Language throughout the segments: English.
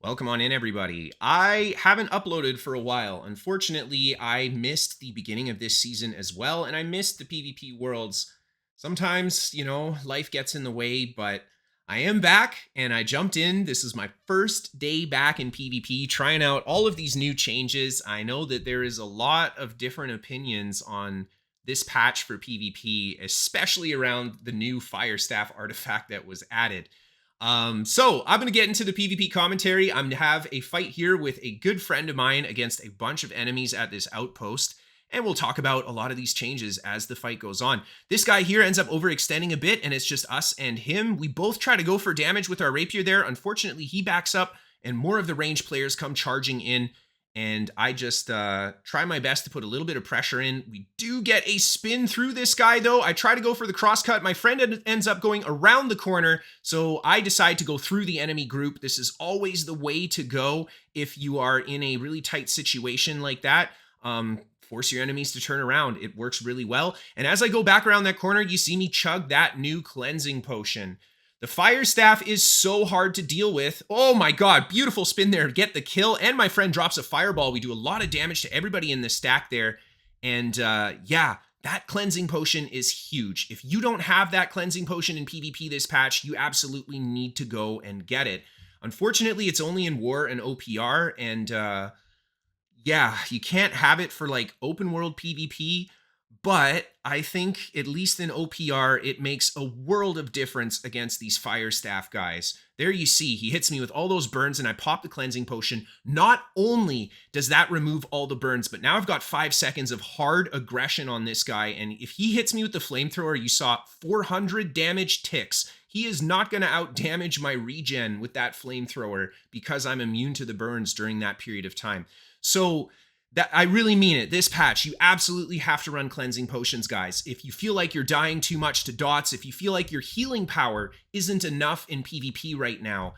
Welcome on in, everybody. I haven't uploaded for a while. Unfortunately, I missed the beginning of this season as well, and I missed the PvP worlds. Sometimes, life gets in the way, but I am back, and I jumped in. This is my first day back in PvP, trying out all of these new changes. I know that there is a lot of different opinions on this patch for PvP, especially around the new Fire Staff artifact that was added. So I'm going to get into the PvP commentary. I'm going to have a fight here with a good friend of mine against a bunch of enemies at this outpost. And we'll talk about a lot of these changes as the fight goes on. This guy here ends up overextending a bit, and it's just us and him. We both try to go for damage with our Rapier there. Unfortunately, he backs up, and more of the range players come charging in. And I just try my best to put a little bit of pressure in. We do get a spin through this guy, though. I try to go for the crosscut. My friend ends up going around the corner, so I decide to go through the enemy group. This is always the way to go if you are in a really tight situation like that. Force your enemies to turn around. It works really well. And as I go back around that corner, you see me chug that new cleansing potion. The Fire Staff is so hard to deal with. Oh my god, beautiful spin there to get the kill. And my friend drops a fireball. We do a lot of damage to everybody in the stack there. And yeah, that cleansing potion is huge. If you don't have that cleansing potion in PvP this patch, you absolutely need to go and get it. Unfortunately, it's only in War and OPR. And yeah, you can't have it for like open world PvP. But I think, at least in OPR, it makes a world of difference against these Fire Staff guys. There you see, he hits me with all those burns and I pop the cleansing potion. Not only does that remove all the burns, but now I've got 5 seconds of hard aggression on this guy. And if he hits me with the flamethrower, you saw 400 damage ticks. He is not going to out-damage my regen with that flamethrower because I'm immune to the burns during that period of time. So that I really mean it. This patch, you absolutely have to run cleansing potions, guys. If you feel like you're dying too much to dots, if you feel like your healing power isn't enough in PvP right now,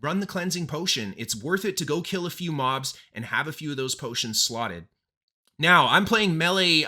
run the cleansing potion. It's worth it to go kill a few mobs and have a few of those potions slotted. Now, I'm playing melee,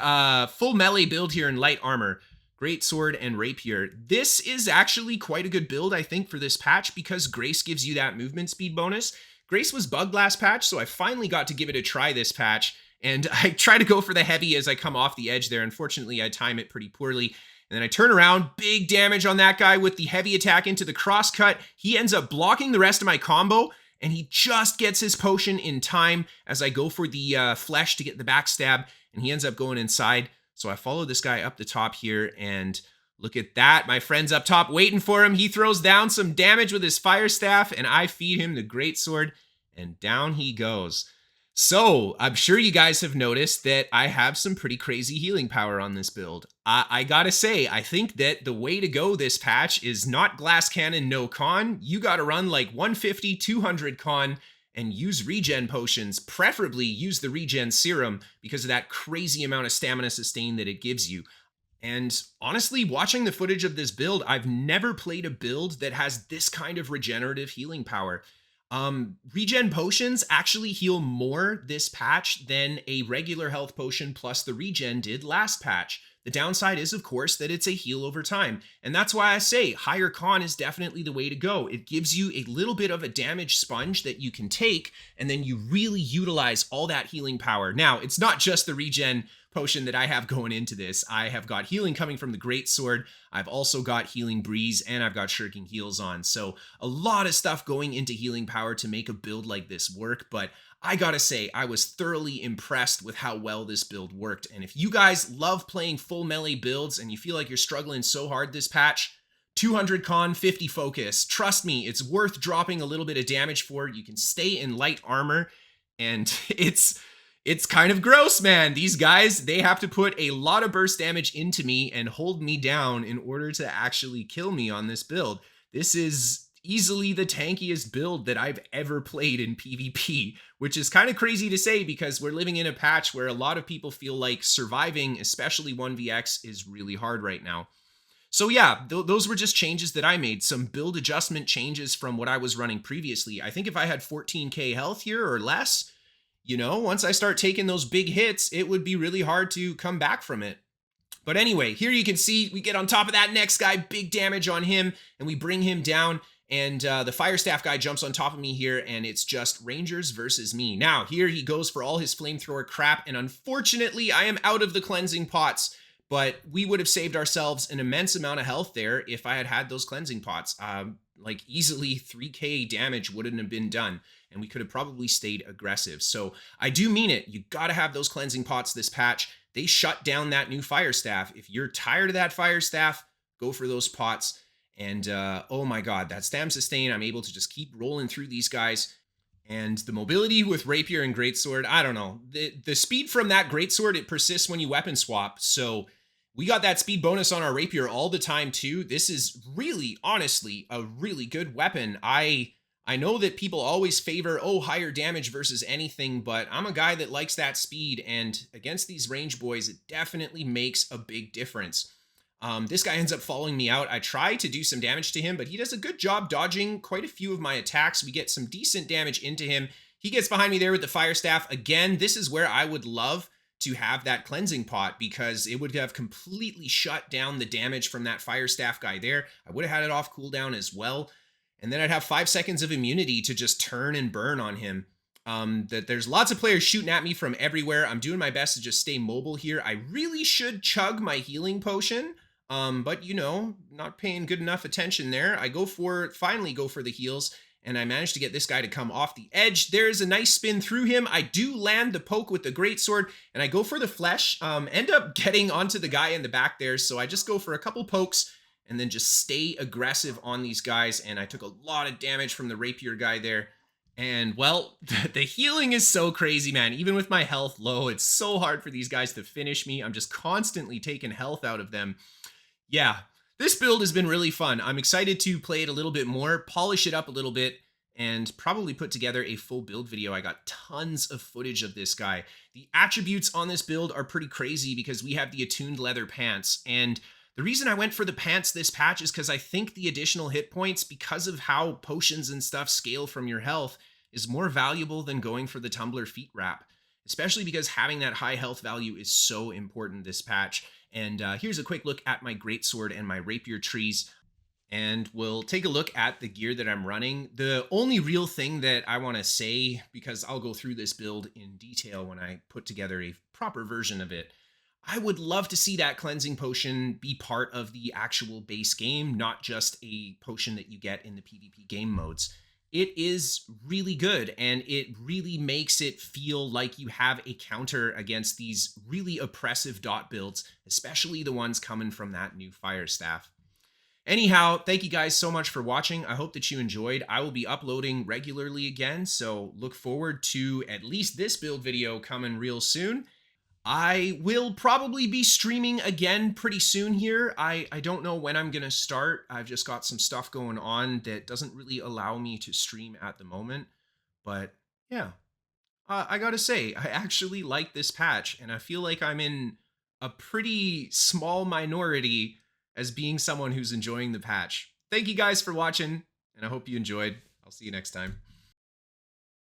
full melee build here in light armor. Greatsword and Rapier. This is actually quite a good build, I think, for this patch because Grace gives you that movement speed bonus. Grace was bugged last patch, so I finally got to give it a try this patch, and I try to go for the heavy as I come off the edge there. Unfortunately, I time it pretty poorly, and then I turn around, big damage on that guy with the heavy attack into the crosscut. He ends up blocking the rest of my combo, and he just gets his potion in time as I go for the flesh to get the backstab, and he ends up going inside. So I follow this guy up the top here, and look at that. My friend's up top waiting for him. He throws down some damage with his Fire Staff, and I feed him the Greatsword, and down he goes. So I'm sure you guys have noticed that I have some pretty crazy healing power on this build. I gotta say, I think that the way to go this patch is not glass cannon, no con. You gotta run like 150, 200 con and use regen potions. Preferably use the regen serum because of that crazy amount of stamina sustain that it gives you. And honestly, watching the footage of this build, I've never played a build that has this kind of regenerative healing power. Regen potions actually heal more this patch than a regular health potion plus the regen did last patch. The downside is, of course, that it's a heal over time. And that's why I say higher con is definitely the way to go. It gives you a little bit of a damage sponge that you can take, and then you really utilize all that healing power. Now, it's not just the regen potion that I have going into this. I have got healing coming from the Greatsword. I've also got Healing Breeze, and I've got Shirking Heals on. So a lot of stuff going into healing power to make a build like this work, but I gotta say, I was thoroughly impressed with how well this build worked. And if you guys love playing full melee builds and you feel like you're struggling so hard this patch, 200 con, 50 focus. Trust me, it's worth dropping a little bit of damage for. You can stay in light armor, and it's kind of gross, man. These guys, they have to put a lot of burst damage into me and hold me down in order to actually kill me on this build. This is easily the tankiest build that I've ever played in PvP, which is kind of crazy to say because we're living in a patch where a lot of people feel like surviving, especially 1vx, is really hard right now. So yeah, those were just changes that I made, some build adjustment changes from what I was running previously. I think if I had 14k health here or less, once I start taking those big hits, it would be really hard to come back from it. But anyway, here you can see we get on top of that next guy, big damage on him, and we bring him down. And the fire staff guy jumps on top of me here, and it's just Rangers versus me. Now, here he goes for all his flamethrower crap, and unfortunately, I am out of the cleansing pots, but we would have saved ourselves an immense amount of health there if I had had those cleansing pots. Like easily 3k damage wouldn't have been done, and we could have probably stayed aggressive. So I do mean it. You got to have those cleansing pots this patch. They shut down that new fire staff. If you're tired of that fire staff, go for those pots. And oh my god, that stam sustain, I'm able to just keep rolling through these guys. And the mobility with Rapier and Greatsword, I don't know. The speed from that Greatsword, it persists when you weapon swap. So we got that speed bonus on our Rapier all the time too. This is really, honestly, a really good weapon. I know that people always favor, higher damage versus anything, but I'm a guy that likes that speed. And against these range boys, it definitely makes a big difference. This guy ends up following me out. I try to do some damage to him, but he does a good job dodging quite a few of my attacks. We get some decent damage into him. He gets behind me there with the fire staff. Again, this is where I would love to have that cleansing pot, because it would have completely shut down the damage from that fire staff guy there. I would have had it off cooldown as well. And then I'd have 5 seconds of immunity to just turn and burn on him. That there's lots of players shooting at me from everywhere. I'm doing my best to just stay mobile here. I really should chug my healing potion. But you know, not paying good enough attention there. I finally go for the heals, and I managed to get this guy to come off the edge. There's a nice spin through him. I do land the poke with the Greatsword, and I go for the flesh. End up getting onto the guy in the back there, so I just go for a couple pokes and then just stay aggressive on these guys, and I took a lot of damage from the Rapier guy there. And well, the healing is so crazy, man. Even with my health low, it's so hard for these guys to finish me. I'm just constantly taking health out of them. Yeah, this build has been really fun. I'm excited to play it a little bit more, polish it up a little bit, and probably put together a full build video. I got tons of footage of this guy. The attributes on this build are pretty crazy because we have the attuned leather pants. And the reason I went for the pants this patch is because I think the additional hit points, because of how potions and stuff scale from your health, is more valuable than going for the tumbler feet wrap. Especially because having that high health value is so important this patch. And here's a quick look at my Greatsword and my Rapier trees. And we'll take a look at the gear that I'm running. The only real thing that I want to say, because I'll go through this build in detail when I put together a proper version of it, I would love to see that cleansing potion be part of the actual base game, not just a potion that you get in the PvP game modes. It is really good, and it really makes it feel like you have a counter against these really oppressive dot builds, especially the ones coming from that new fire staff. Anyhow, thank you guys so much for watching. I hope that you enjoyed. I will be uploading regularly again, so look forward to at least this build video coming real soon. I will probably be streaming again pretty soon here. I don't know when I'm going to start. I've just got some stuff going on that doesn't really allow me to stream at the moment. But yeah, I gotta say, I actually like this patch, and I feel like I'm in a pretty small minority as being someone who's enjoying the patch. Thank you guys for watching, and I hope you enjoyed. I'll see you next time.